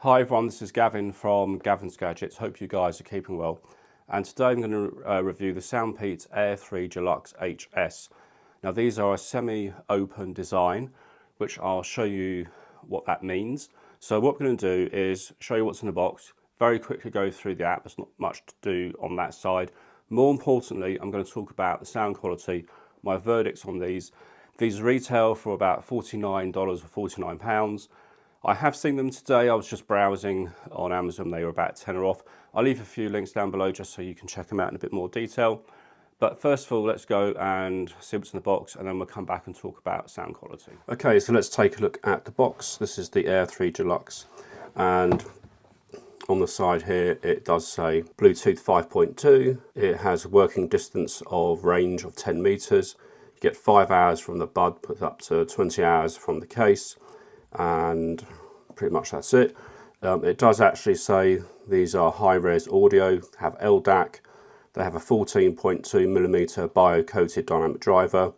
Hi everyone, this is Gavin from Gavin's Gadgets. Hope you guys are keeping well. And today I'm going to review the Soundpeats Air3 Deluxe HS. Now these are a semi-open design, which I'll show you what that means. So what we're going to do is show you what's in the box, very quickly go through the app. There's not much to do on that side. More importantly, I'm going to talk about the sound quality, my verdicts on these. These retail for about $49 or £49. I have seen them today. I was just browsing on Amazon. They were about £10 off. I'll leave a few links down below just so you can check them out in a bit more detail. But first of all, let's go and see what's in the box, and then we'll come back and talk about sound quality. Okay, so let's take a look at the box. This is the Air3 Deluxe, and on the side here it does say Bluetooth 5.2. It has a working distance of range of 10 meters. You get 5 hours from the bud, with up to 20 hours from the case, and pretty much that's it. It does actually say these are high-res audio, have LDAC, they have a 14.2mm bio-coated dynamic driver,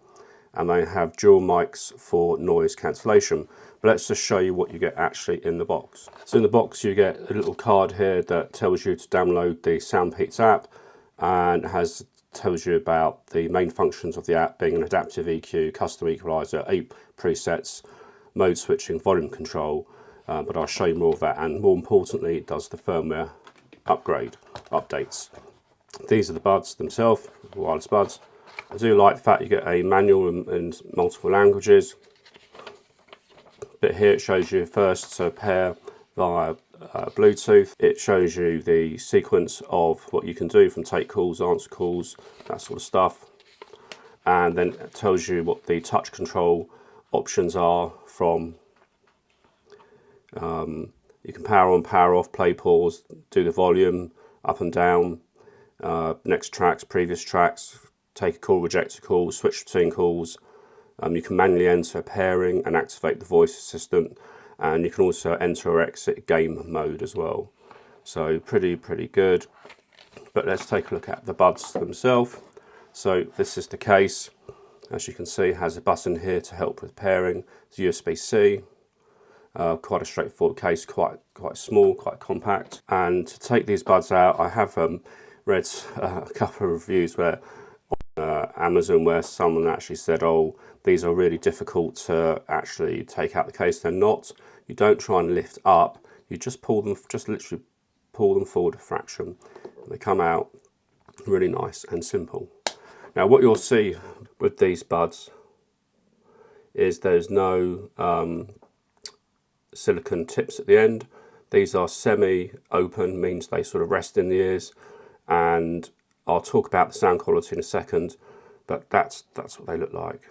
and they have dual mics for noise cancellation. But let's just show you what you get actually in the box. So in the box you get a little card here that tells you to download the Soundpeats app, and tells you about the main functions of the app, being an adaptive EQ, custom equalizer, 8 presets, mode switching, volume control, but I'll show you more of that, and more importantly it does the firmware updates. These are the buds themselves, wireless buds. I do like the fact you get a manual in multiple languages. But here it shows you first to pair via Bluetooth. It shows you the sequence of what you can do, from take calls, answer calls, that sort of stuff. And then it tells you what the touch control options are from, you can power on, power off, play, pause, do the volume up and down, next tracks, previous tracks, take a call, reject a call, switch between calls. You can manually enter pairing and activate the voice assistant, and you can also enter or exit game mode as well. So pretty good. But let's take a look at the buds themselves. So this is the case. As you can see, it has a button here to help with pairing. It's USB-C. Quite a straightforward case, quite small, quite compact. And to take these buds out, I have read a couple of reviews where on Amazon where someone actually said, oh, these are really difficult to actually take out the case. They're not. You don't try and lift up. You just literally pull them forward a fraction, and they come out really nice and simple. Now what you'll see with these buds is there's no silicone tips at the end. These are semi-open, means they sort of rest in the ears, and I'll talk about the sound quality in a second, but that's what they look like.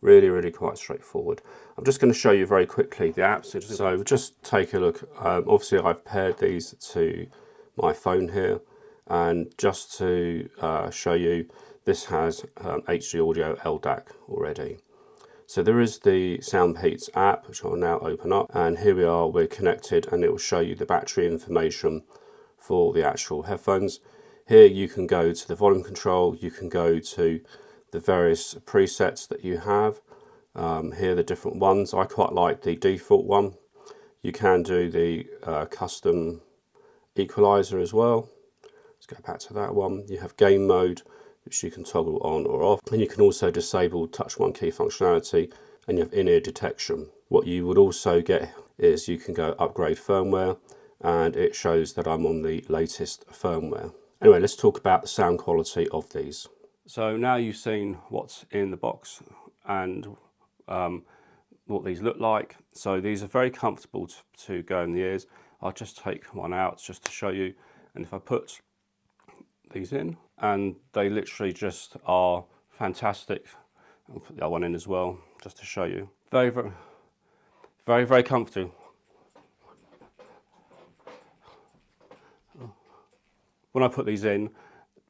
Really quite straightforward. I'm just going to show you very quickly the apps. So just take a look. Obviously I've paired these to my phone here, and just to show you, this has HD audio LDAC already. So there is the Soundpeats app, which I'll now open up, and here we are, we're connected, and it will show you the battery information for the actual headphones. Here you can go to the volume control, you can go to the various presets that you have. Here are the different ones. I quite like the default one. You can do the custom equalizer as well. Let's go back to that one. You have game mode, which you can toggle on or off, and you can also disable touch one key functionality, and you have in-ear detection. What you would also get is you can go upgrade firmware, and it shows that I'm on the latest firmware. Anyway, let's talk about the sound quality of these. So now you've seen what's in the box and what these look like. So these are very comfortable to go in the ears. I'll just take one out just to show you, and if I put these in, and they literally just are fantastic. I'll put the other one in as well just to show you. Very comfortable. When I put these in,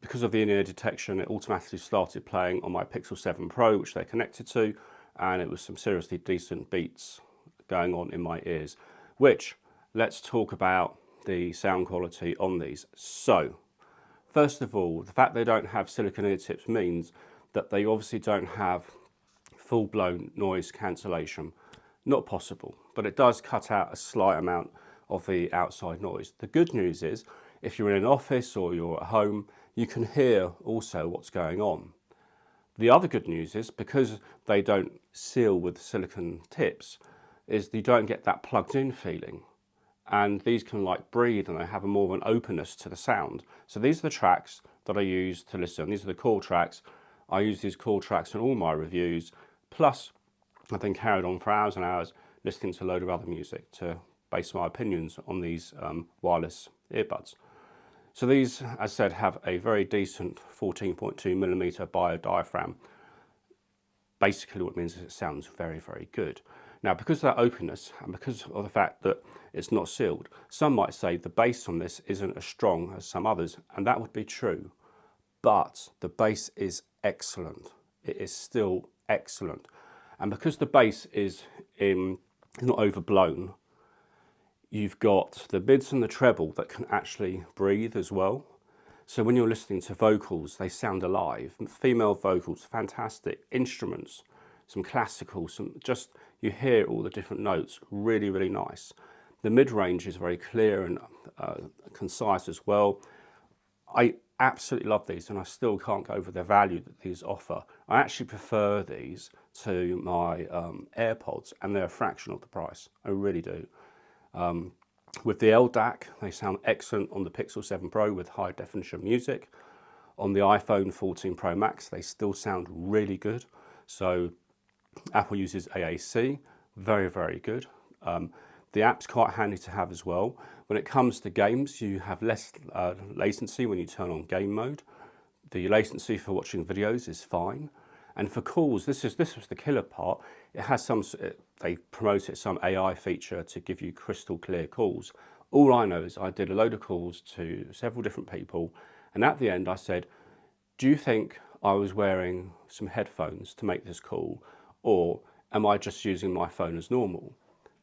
because of the in-ear detection, it automatically started playing on my Pixel 7 Pro, which they're connected to, and it was some seriously decent beats going on in my ears. Which, let's talk about the sound quality on these. So, first of all, the fact they don't have silicone ear tips means that they obviously don't have full-blown noise cancellation. Not possible, but it does cut out a slight amount of the outside noise. The good news is, if you're in an office or you're at home, you can hear also what's going on. The other good news is, because they don't seal with silicone tips, is you don't get that plugged in feeling. And these can like breathe, and they have a more of an openness to the sound. So these are the tracks that I use to listen. These are the core tracks. I use these core tracks in all my reviews. Plus, I've then carried on for hours and hours listening to a load of other music to base my opinions on these wireless earbuds. So these, as I said, have a very decent 14.2mm biodiaphragm. Basically what it means is it sounds very, very good. Now, because of that openness and because of the fact that it's not sealed, some might say the bass on this isn't as strong as some others, and that would be true. But the bass is excellent. It is still excellent. And because the bass is not overblown, you've got the mids and the treble that can actually breathe as well. So when you're listening to vocals, they sound alive. Female vocals, fantastic. Instruments, some classical, you hear all the different notes, really, really nice. The mid-range is very clear and concise as well. I absolutely love these, and I still can't get over the value that these offer. I actually prefer these to my AirPods, and they're a fraction of the price. I really do. With the LDAC, they sound excellent on the Pixel 7 Pro with high definition music. On the iPhone 14 Pro Max, they still sound really good. So Apple uses AAC, very, very good. The app's quite handy to have as well. When it comes to games, you have less latency when you turn on game mode. The latency for watching videos is fine. And for calls, this was the killer part. It has they promoted some AI feature to give you crystal clear calls. All I know is I did a load of calls to several different people, and at the end I said, do you think I was wearing some headphones to make this call, or am I just using my phone as normal?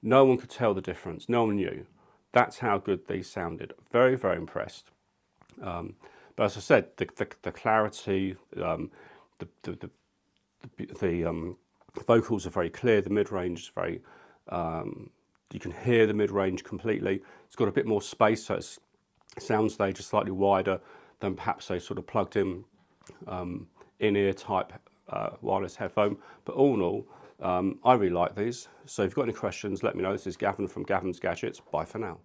No one could tell the difference, no one knew. That's how good these sounded. Very, very impressed. But as I said, the clarity, the vocals are very clear, the mid-range is very, you can hear the mid-range completely. It's got a bit more space, so its soundstage is slightly wider than perhaps a sort of plugged in in-ear type wireless headphone. But all in all, I really like these. So if you've got any questions, let me know. This is Gavin from Gavin's Gadgets. Bye for now.